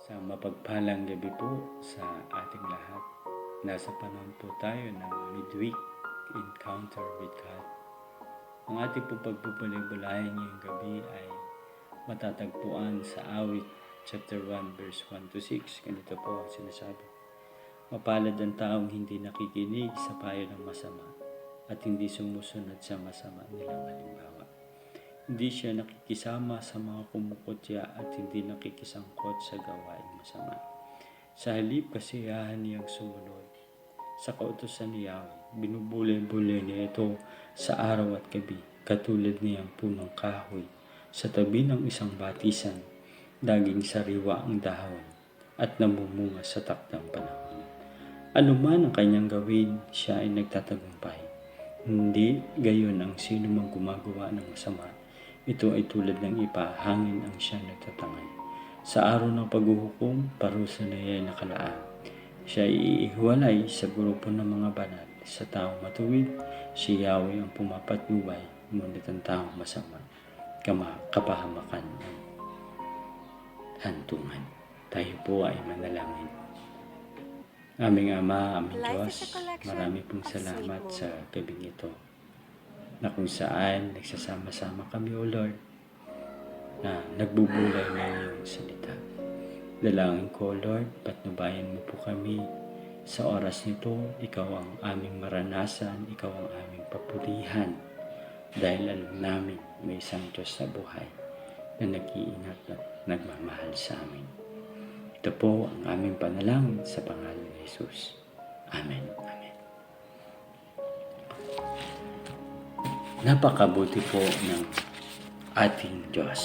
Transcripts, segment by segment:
Sa mapagpalang gabi po sa ating lahat. Nasa panahon po tayo ng midweek encounter with God. Ang ating po pagpupulay-bulayan ngayong gabi ay matatagpuan sa Awit chapter 1 verse 1 to 6. Ganito po ang sinasabi. Mapalad ang taong hindi nakikinig sa payo ng masama at hindi sumusunod sa masama nilang halimbawa. Hindi siya nakikisama sa mga kumukutya at hindi nakikisangkot sa gawaing masama. Sa halip kasiyahan niyang sumunod sa kautusan ni Yahweh, binubulay-bulay niya ito sa araw at gabi, katulad niyang punong kahoy sa tabi ng isang batisan, daging sariwa ang dahon at namumunga sa takdang panahon. Ano man ang kanyang gawin, siya ay nagtatagumpay. Hindi gayon ang sino mang gumagawa ng masama. Ito ay tulad ng ipahangin ang siyang nagtatangay. Sa araw ng paghuhukom, parusa na iyan nakalaan. Siya ay iihiwalay sa grupo ng mga banal. Sa taong matuwid, si Yahweh ang pumapatnubay, ngunit ang taong masama, kapahamakan ng hantungan. Tayo po ay manalangin. Aming Ama, aming Diyos, marami pong salamat sa gabing ito, na kung saan nagsasama-sama kami, O Lord, na nagbubulay ng iyong salita. Dalangin ko, Lord, patnubayan mo po kami sa oras nito. Ikaw ang aming maranasan, ikaw ang aming papulihan, dahil alam namin may isang Diyos sa buhay na nag-iingat at nagmamahal sa amin. Ito po ang aming panalangin sa pangalan ni Jesus. Amen. Amen. Napakabuti po ng ating Diyos.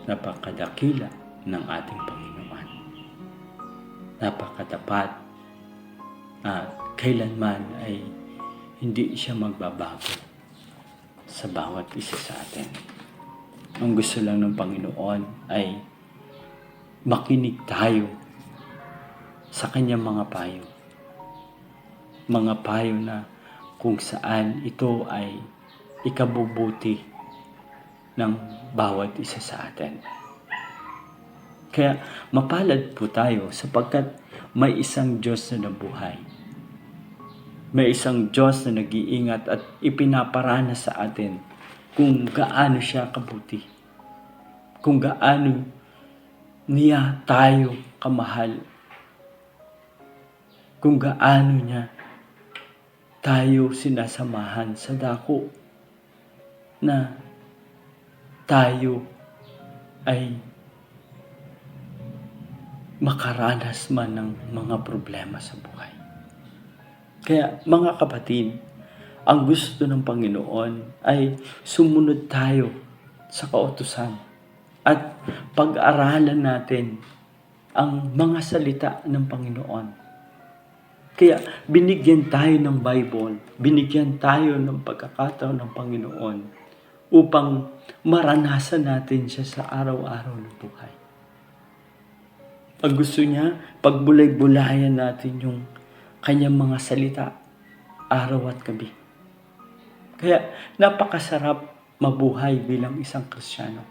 Napakadakila ng ating Panginoon. Napakatapat at kailanman ay hindi siya magbabago sa bawat isa sa atin. Ang gusto lang ng Panginoon ay makinig tayo sa kanyang mga payo. Mga payo na kung saan ito ay ikabubuti ng bawat isa sa atin. Kaya mapalad po tayo sapagkat may isang Diyos na nabuhay. May isang Diyos na nag-iingat at ipinaparana sa atin kung gaano siya kabuti. Kung gaano niya tayo kamahal. Kung gaano niya tayo sinasamahan sa dako na tayo ay makaranas man ng mga problema sa buhay. Kaya mga kapatid, ang gusto ng Panginoon ay sumunod tayo sa kautusan at pag-aralan natin ang mga salita ng Panginoon. Kaya binigyan tayo ng Bible, binigyan tayo ng pagkakataon ng Panginoon upang maranasan natin siya sa araw-araw ng buhay. Ang gusto niya, pagbulay-bulayan natin yung kanyang mga salita araw at gabi. Kaya napakasarap mabuhay bilang isang Kristiyano.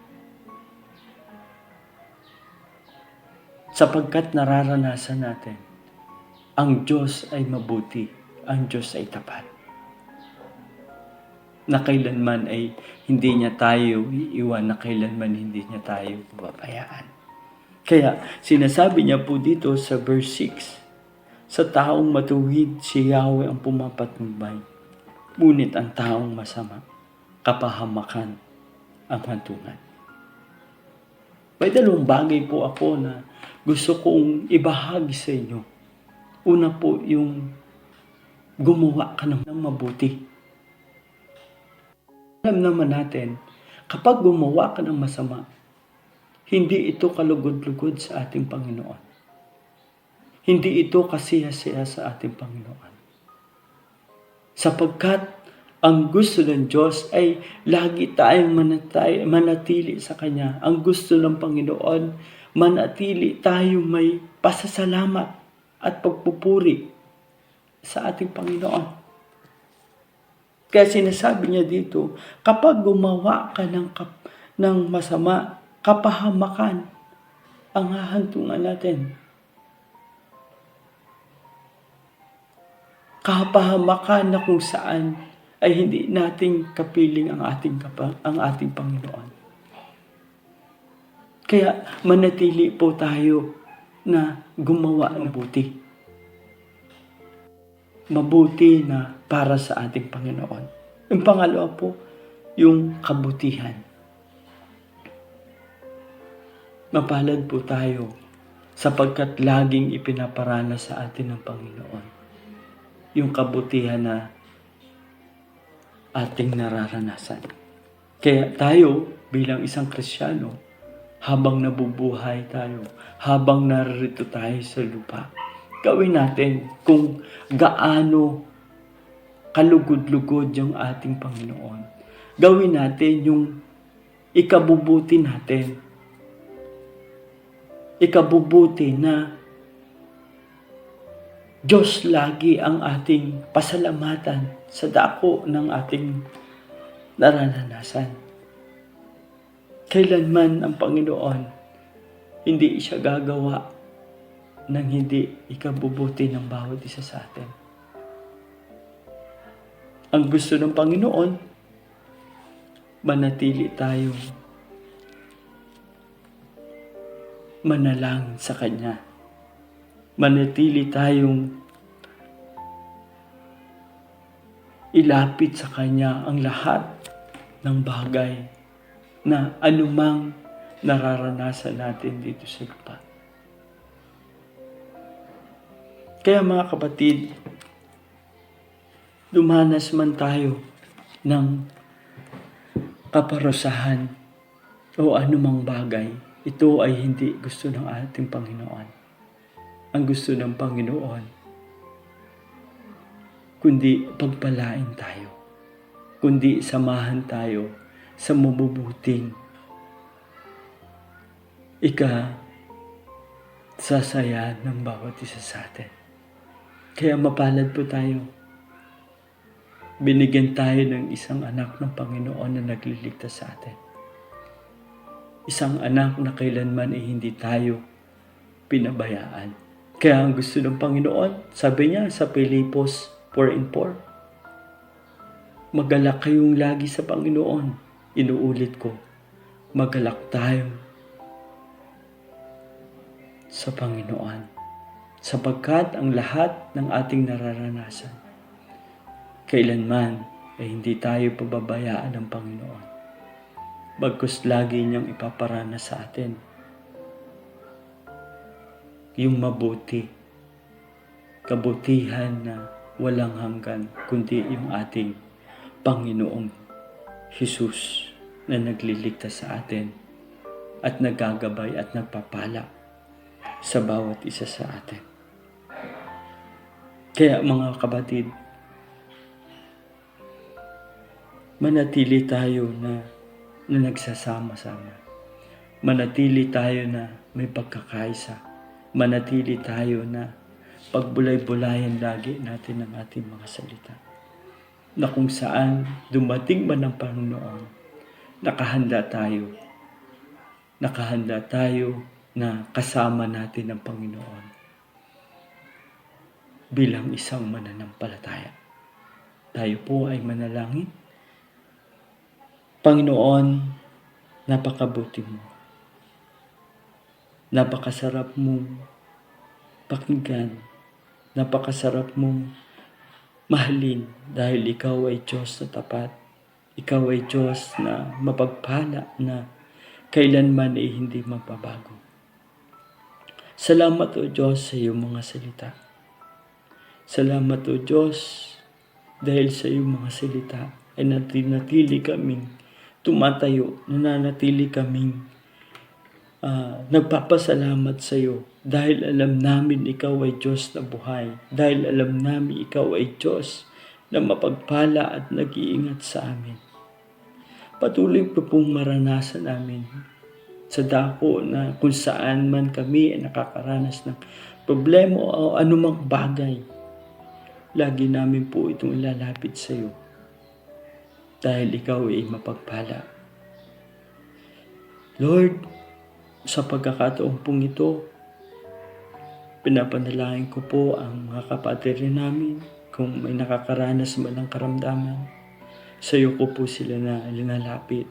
Sapagkat nararanasan natin ang Diyos ay mabuti, ang Diyos ay tapat. Na kailanman ay hindi niya tayo iiwan, na kailanman hindi niya tayo babayaan. Kaya sinasabi niya po dito sa verse 6, sa taong matuwid si Yahweh ang pumapatnubay, ngunit ang taong masama, kapahamakan ang hantungan. May dalawang bagay po ako na gusto kong ibahagi sa inyo. Una po yung gumawa ka ng mabuti. Alam naman natin, kapag gumawa ka ng masama, hindi ito kalugod-lugod sa ating Panginoon. Hindi ito kasiya-siya sa ating Panginoon. Sapagkat ang gusto ng Diyos ay lagi tayong manatili sa Kanya. Ang gusto ng Panginoon, manatili tayong may pasasalamat at pagpupuri sa ating Panginoon. Kaya sinasabi niya dito, kapag gumawa ka ng masama, kapahamakan ang hahantungan natin. Kapahamakan na kung saan ay hindi nating kapiling ang ating Panginoon. Kaya manatili po tayo na gumawa ng mabuti. Mabuti na para sa ating Panginoon. Yung pangalawa po, yung kabutihan. Mapalad po tayo sapagkat laging ipinaparana sa atin ng Panginoon yung kabutihan na ating nararanasan. Kaya tayo bilang isang Kristiyano, habang nabubuhay tayo, habang narito tayo sa lupa, gawin natin kung gaano kalugod-lugod yung ating Panginoon. Gawin natin yung ikabubuti natin. Ikabubuti na Diyos lagi ang ating pasalamatan sa dako ng ating nararanasan. Kailanman ang Panginoon, hindi siya gagawa ng hindi ikabubuti ng bawat isa sa atin. Ang gusto ng Panginoon, manatili tayong manalangin sa Kanya. Manatili tayong ilapit sa Kanya ang lahat ng bagay na anumang nararanasan natin dito sa lupa. Kaya mga kapatid, dumanas man tayo ng kaparusahan o anumang bagay, ito ay hindi gusto ng ating Panginoon. Ang gusto ng Panginoon, kundi pagpalain tayo, kundi samahan tayo sa mabubuting sasaya ng bawat isa sa atin. Kaya mapalad po tayo. Binigyan tayo ng isang anak ng Panginoon na nagliligtas sa atin. Isang anak na kailanman ay hindi tayo pinabayaan. Kaya ang gusto ng Panginoon, sabi niya sa Pilipos 4:4, magalak kayong lagi sa Panginoon. Inuulit ko, magalak tayo sa Panginoon. Sapagkat ang lahat ng ating nararanasan, kailanman ay hindi tayo pababayaan ng Panginoon. Bagkus lagi niyang ipaparana sa atin yung mabuti, kabutihan na walang hanggan, kundi yung ating Panginoong Jesus na nagliligtas sa atin at nagagabay at nagpapala sa bawat isa sa atin. Kaya mga kapatid, manatili tayo na nagsasama-sama. Manatili tayo na may pagkakaisa. Manatili tayo na pagbulay-bulayan lagi natin ang ating mga salita. Na kung saan dumating man ang Panginoon, nakahanda tayo. Nakahanda tayo na kasama natin ang Panginoon bilang isang mananampalataya. Tayo po ay manalangin. Panginoon, napakabuti mo. Napakasarap mong pakinggan. Napakasarap mong mahalin dahil ikaw ay Diyos na tapat. Ikaw ay Diyos na mapagpala na kailanman ay hindi magbabago. Salamat o Diyos sa iyong mga salita. Salamat o Diyos dahil sa iyong mga salita ay nanatili kaming tumatayo, nananatili kaming nagpapasalamat sa iyo dahil alam namin ikaw ay Diyos na buhay. Dahil alam namin ikaw ay Diyos na mapagpala at nag-iingat sa amin. Patuloy po pong maranasan namin sa dako na kung saan man kami ay nakakaranas ng problema o anumang bagay. Lagi namin po itong ilalapit sa iyo dahil ikaw ay mapagpala. Lord, Sa pagkakataon pong ito, pinapanalangin ko po ang mga kapatid rin namin kung may nakakaranas man ng karamdaman. Sa iyo ko po sila na linalapit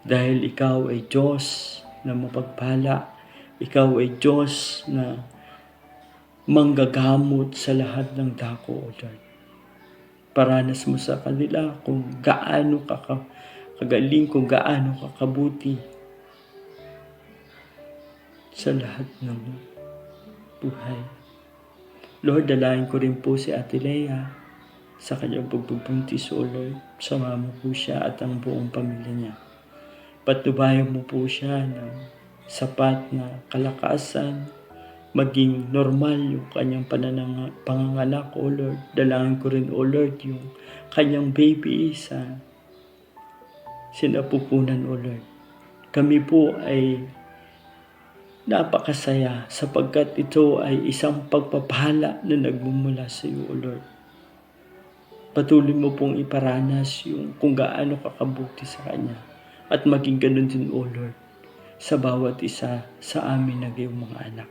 dahil ikaw ay Diyos na mapagpala. Ikaw ay Diyos na manggagamot sa lahat ng dako, O Lord. Paranas mo sa kanila kung gaano kagaling, kung gaano kakabuti sa lahat ng buhay. Lord, dalayan ko rin po si Ate Lea sa kanyang pagbubuntis, O Lord. Sama mo po siya at ang buong pamilya niya. Patubayan mo po siya ng sapat na kalakasan, maging normal yung kanyang panganganak, O Lord. Dalangin ko rin, O Lord, yung kanyang baby sa sinapupunan, O Lord. Kami po ay napakasaya sapagkat ito ay isang pagpapala na nagmumula sa iyo, O Lord. Patuloy mo pong iparanas yung kung gaano kakabuti sa kanya at maging ganun din, O Lord, sa bawat isa sa amin na iyong mga anak.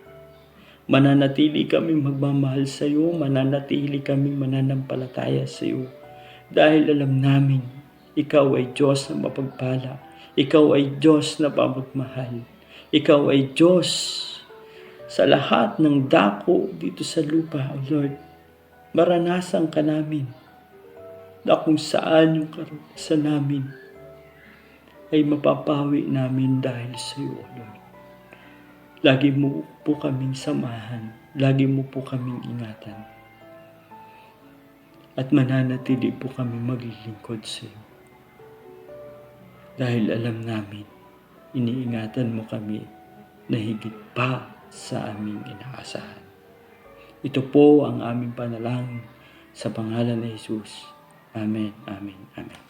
Mananatili kami magmamahal sa iyo, mananatili kami mananampalataya sa iyo dahil alam namin ikaw ay Diyos na mapagpala, ikaw ay Diyos na pamagmahal, ikaw ay Diyos sa lahat ng dako dito sa lupa, O Lord. Maranasan ka namin na kung saan yung karanasan namin ay mapapawi namin dahil sa iyo, O Lord. Lagi mo po kaming samahan, lagi mo po kaming ingatan. At mananatili po kami maglilingkod sa iyo. Dahil alam namin, iniingatan mo kami na higit pa sa aming inaasahan. Ito po ang aming panalangin sa pangalan ni Jesus. Amen, amen, amen.